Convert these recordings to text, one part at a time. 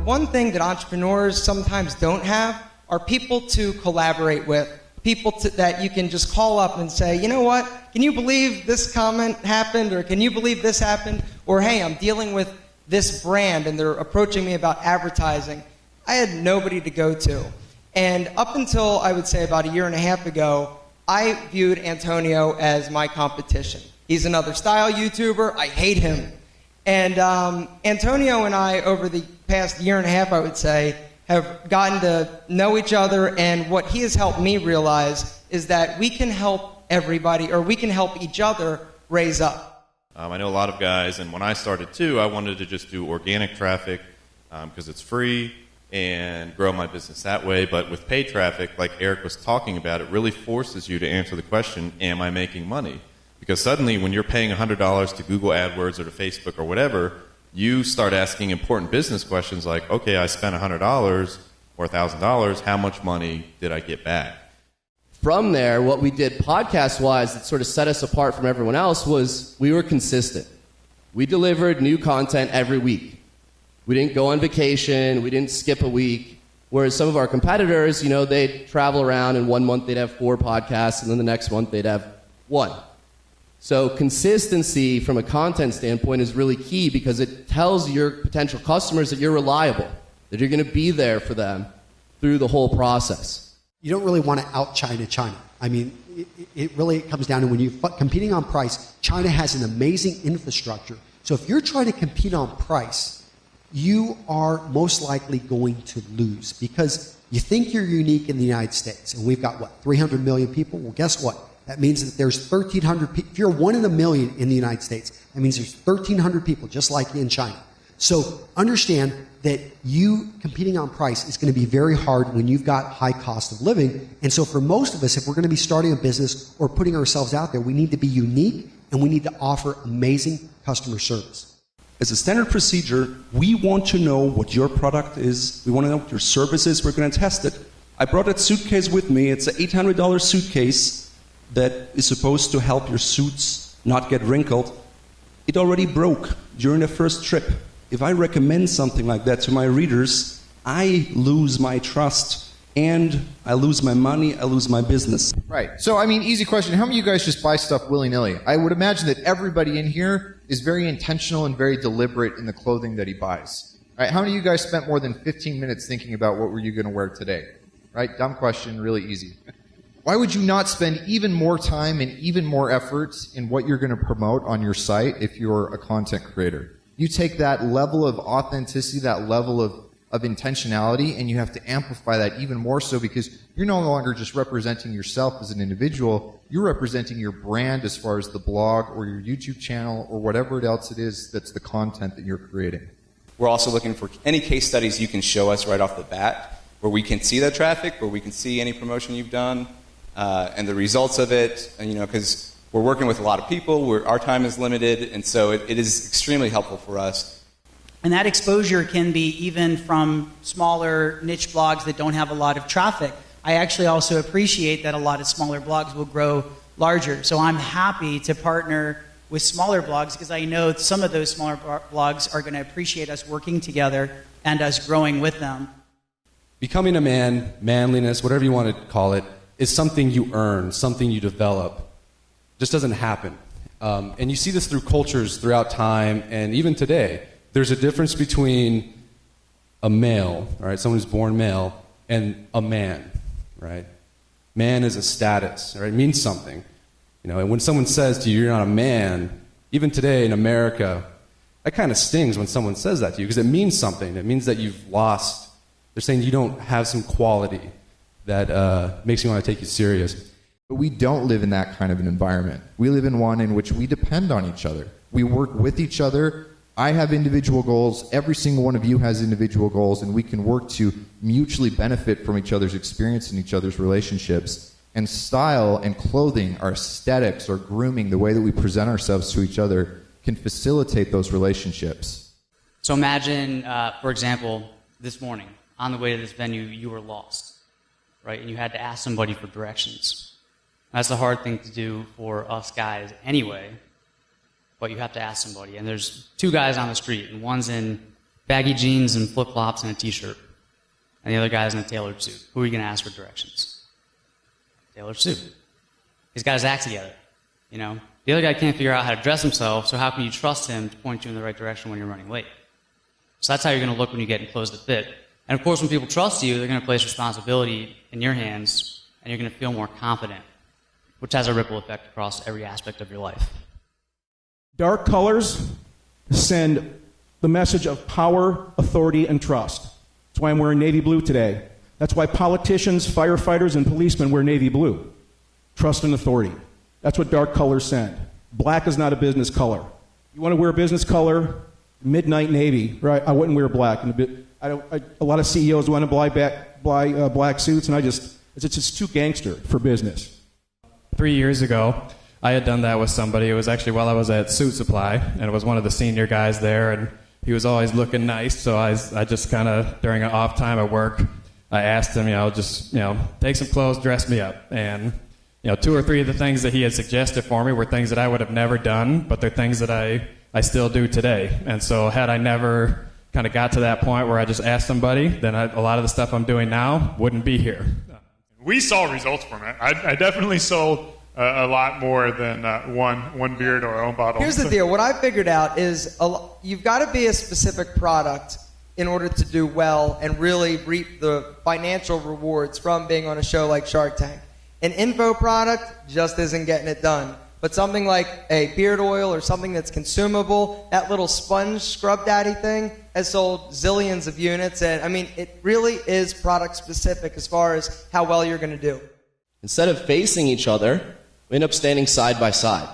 one thing that entrepreneurs sometimes don't have are people to collaborate with, people that you can just call up and say, you know what, can you believe this comment happened, or can you believe this happened, or hey, I'm dealing with this brand and they're approaching me about advertising. I had nobody to go to. And up until, I would say, about a year and a half ago, I viewed Antonio as my competition. He's another style YouTuber. I hate him. And Antonio and I, over the past year and a half, I would say, have gotten to know each other, and what he has helped me realize is that we can help everybody, or we can help each other raise up. I know a lot of guys, and when I started too, I wanted to just do organic traffic because it's free and grow my business that way. But with paid traffic, like Eric was talking about, it really forces you to answer the question, am I making money? Because suddenly when you're paying $100 to Google AdWords or to Facebook or whatever, you start asking important business questions like, okay, I spent $100 or $1,000, how much money did I get back? From there, what we did podcast-wise that sort of set us apart from everyone else was we were consistent. We delivered new content every week. We didn't go on vacation. We didn't skip a week. Whereas some of our competitors, you know, they'd travel around, and 1 month they'd have 4 podcasts, and then the next month they'd have 1. So consistency from a content standpoint is really key, because it tells your potential customers that you're reliable, that you're going to be there for them through the whole process. You don't really want to out-China China. I mean, it really comes down to when you're competing on price, China has an amazing infrastructure. So if you're trying to compete on price, you are most likely going to lose, because you think you're unique in the United States, and we've got, 300 million people? Well, guess what? That means that there's 1,300 people. If you're 1 in a million in the United States, that means there's 1,300 people just like you in China. So understand that you competing on price is going to be very hard when you've got high cost of living. And so for most of us, if we're going to be starting a business or putting ourselves out there, we need to be unique, and we need to offer amazing customer service. As a standard procedure, we want to know what your product is. We want to know what your service is. We're going to test it. I brought that suitcase with me. It's an $800 suitcase that is supposed to help your suits not get wrinkled. It already broke during the first trip. If I recommend something like that to my readers, I lose my trust, and I lose my money, I lose my business. Right. So, I mean, easy question. How many of you guys just buy stuff willy-nilly? I would imagine that everybody in here is very intentional and very deliberate in the clothing that he buys. Right? How many of you guys spent more than 15 minutes thinking about what were you going to wear today? Right? Dumb question, really easy. Why would you not spend even more time and even more effort in what you're going to promote on your site if you're a content creator? You take that level of authenticity, that level of intentionality, and you have to amplify that even more so, because you're no longer just representing yourself as an individual, you're representing your brand as far as the blog or your YouTube channel or whatever else it is that's the content that you're creating. We're also looking for any case studies you can show us right off the bat, where we can see that traffic, where we can see any promotion you've done, and the results of it, and, because we're working with a lot of people, our time is limited, and so it is extremely helpful for us. And that exposure can be even from smaller niche blogs that don't have a lot of traffic. I actually also appreciate that a lot of smaller blogs will grow larger. So I'm happy to partner with smaller blogs, because I know some of those smaller blogs are going to appreciate us working together and us growing with them. Becoming a man, manliness, whatever you want to call it, is something you earn, something you develop. It just doesn't happen. And you see this through cultures throughout time, and even today. There's a difference between a male, right, someone who's born male, and a man, right? Man is a status, right? It means something. And when someone says to you, you're not a man, even today in America, that kind of stings when someone says that to you, because it means something. It means that you've lost. They're saying you don't have some quality that makes me want to take you serious. But we don't live in that kind of an environment. We live in one in which we depend on each other. We work with each other. I have individual goals. Every single one of you has individual goals, and we can work to mutually benefit from each other's experience and each other's relationships. And style and clothing, our aesthetics, our grooming, the way that we present ourselves to each other can facilitate those relationships. So imagine, for example, this morning, on the way to this venue, you were lost, right? And you had to ask somebody for directions. That's a hard thing to do for us guys anyway, but you have to ask somebody. And there's 2 guys on the street, and one's in baggy jeans and flip-flops and a t-shirt, and the other guy's in a tailored suit. Who are you going to ask for directions? Tailored suit. He's got his act together, you know. The other guy can't figure out how to dress himself, so how can you trust him to point you in the right direction when you're running late? So that's how you're going to look when you get in clothes that fit. And of course, when people trust you, they're going to place responsibility in your hands, and you're going to feel more confident, which has a ripple effect across every aspect of your life. Dark colors send the message of power, authority, and trust. That's why I'm wearing navy blue today. That's why politicians, firefighters, and policemen wear navy blue. Trust and authority. That's what dark colors send. Black is not a business color. You want to wear a business color, midnight navy, right? I wouldn't wear black. A lot of CEOs want to buy black suits, and it's just too gangster for business. 3 years ago, I had done that with somebody. It was actually while I was at Suit Supply, and it was one of the senior guys there, and he was always looking nice, so I just kind of, during an off time at work, I asked him, take some clothes, dress me up. And, 2 or 3 of the things that he had suggested for me were things that I would have never done, but they're things that I still do today. And so had I never kind of got to that point where I just asked somebody, then a lot of the stuff I'm doing now wouldn't be here. We saw results from it. I definitely sold a lot more than one beard or own bottle. Here's the deal. What I figured out is you've got to be a specific product in order to do well and really reap the financial rewards from being on a show like Shark Tank. An info product just isn't getting it done. But something like a beard oil or something that's consumable, that little sponge scrub daddy thing has sold zillions of units. And I mean, it really is product specific as far as how well you're going to do. Instead of facing each other, we end up standing side by side.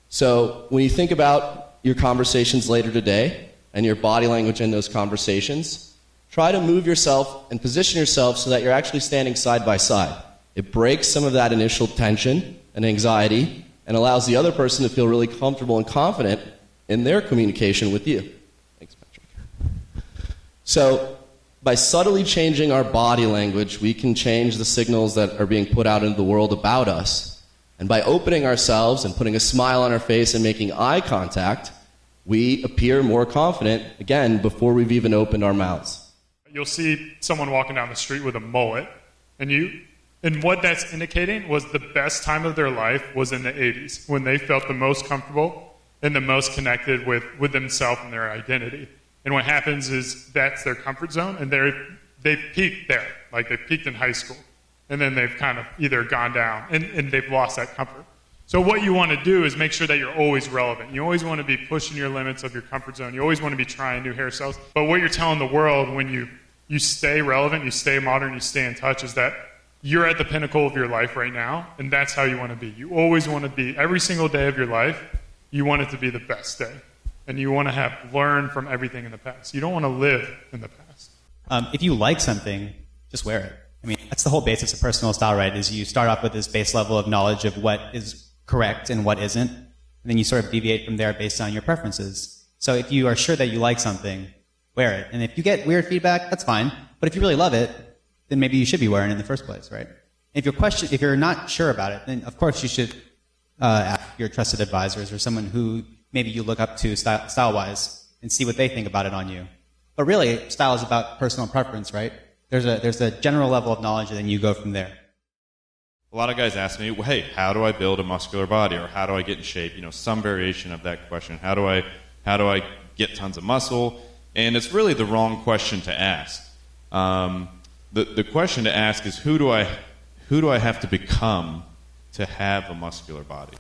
So when you think about your conversations later today and your body language in those conversations, try to move yourself and position yourself so that you're actually standing side by side. It breaks some of that initial tension and anxiety and allows the other person to feel really comfortable and confident in their communication with you. Thanks, Patrick. So by subtly changing our body language, we can change the signals that are being put out into the world about us. And by opening ourselves and putting a smile on our face and making eye contact, we appear more confident, again, before we've even opened our mouths. You'll see someone walking down the street with a mullet, and what that's indicating was the best time of their life was in the 80s, when they felt the most comfortable and the most connected with themselves and their identity. And what happens is that's their comfort zone, and they've peaked there, like they've peaked in high school. And then they've kind of either gone down, and they've lost that comfort. So what you want to do is make sure that you're always relevant. You always want to be pushing your limits of your comfort zone. You always want to be trying new hairstyles. But what you're telling the world when you stay relevant, you stay modern, you stay in touch, is that you're at the pinnacle of your life right now, and that's how you want to be. You always want to be, every single day of your life, you want it to be the best day. And you want to have learned from everything in the past. You don't want to live in the past. If you like something, just wear it. I mean, that's the whole basis of personal style, right? Is you start off with this base level of knowledge of what is correct and what isn't, and then you sort of deviate from there based on your preferences. So if you are sure that you like something, wear it. And if you get weird feedback, that's fine. But if you really love it, then maybe you should be wearing it in the first place, right? If you're not sure about it, then of course you should ask your trusted advisors or someone who maybe you look up to style-wise and see what they think about it on you. But really, style is about personal preference, right? There's a general level of knowledge, and then you go from there. A lot of guys ask me, well, hey, how do I build a muscular body, or how do I get in shape? Some variation of that question. How do I get tons of muscle? And it's really the wrong question to ask. The question to ask is, who do I have to become to have a muscular body?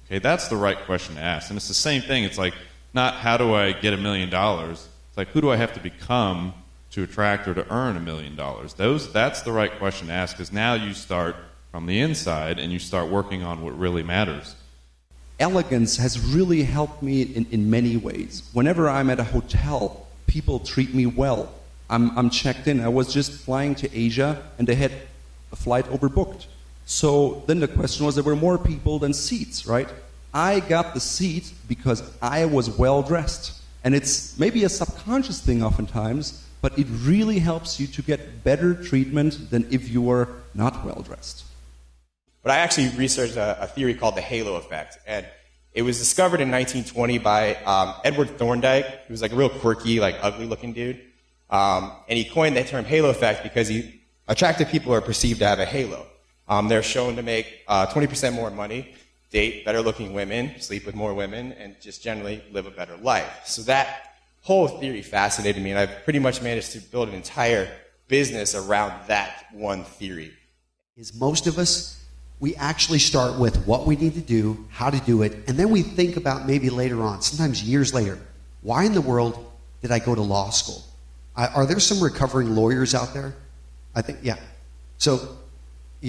Okay, that's the right question to ask. And it's the same thing. It's like, not how do I get $1 million? It's like, who do I have to become to attract or to earn $1 million? That's the right question to ask, because now you start from the inside and you start working on what really matters. Elegance has really helped me in many ways. Whenever I'm at a hotel, people treat me well. I'm checked in. I was just flying to Asia, and they had a flight overbooked. So then the question was, there were more people than seats, right? I got the seat because I was well dressed. And it's maybe a subconscious thing oftentimes, but it really helps you to get better treatment than if you were not well dressed. But I actually researched a theory called the halo effect. And It was discovered in 1920 by Edward Thorndike. He was like a real quirky, like ugly-looking dude. And he coined the term halo effect because attractive people are perceived to have a halo. They're shown to make 20% more money, date better-looking women, sleep with more women, and just generally live a better life. So that whole theory fascinated me, and I've pretty much managed to build an entire business around that one theory. Is most of us, we actually start with what we need to do, how to do it, and then we think about maybe later on, sometimes years later, why in the world did I go to law school? Are there some recovering lawyers out there? I think, yeah. So,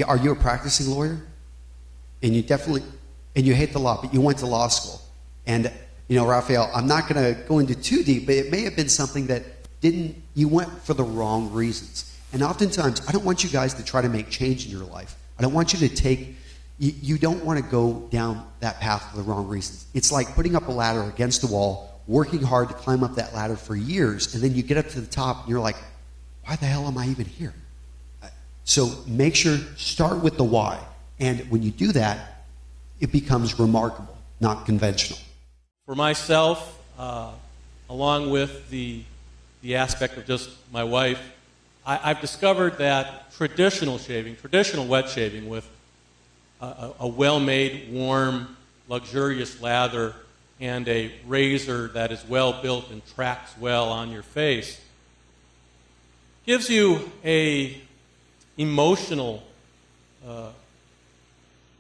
are you a practicing lawyer? And you hate the law, but you went to law school. And, Raphael, I'm not going to go into too deep, but it may have been something that you went for the wrong reasons. And oftentimes, I don't want you guys to try to make change in your life. I don't want you to you don't want to go down that path for the wrong reasons. It's like putting up a ladder against the wall, working hard to climb up that ladder for years, and then you get up to the top and you're like, why the hell am I even here? So make sure, start with the why. And when you do that, it becomes remarkable, not conventional. For myself, along with the aspect of just my wife, I've discovered that traditional wet shaving with a well-made, warm, luxurious lather and a razor that is well built and tracks well on your face gives you a emotional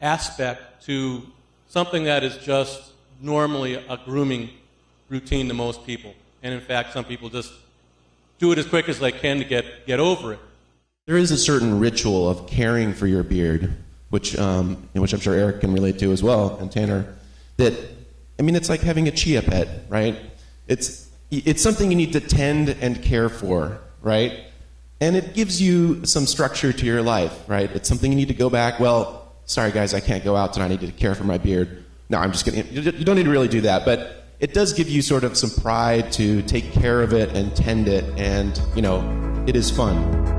aspect to something that is just normally a grooming routine to most people. And in fact, some people just do it as quick as they can to get over it. There is a certain ritual of caring for your beard, which I'm sure Eric can relate to as well, and Tanner, it's like having a chia pet, right? It's something you need to tend and care for, right? And it gives you some structure to your life, right? It's something you need to go back, well, sorry guys, I can't go out tonight, I need to care for my beard. No, I'm just kidding. You don't need to really do that, but it does give you sort of some pride to take care of it and tend it, and, it is fun.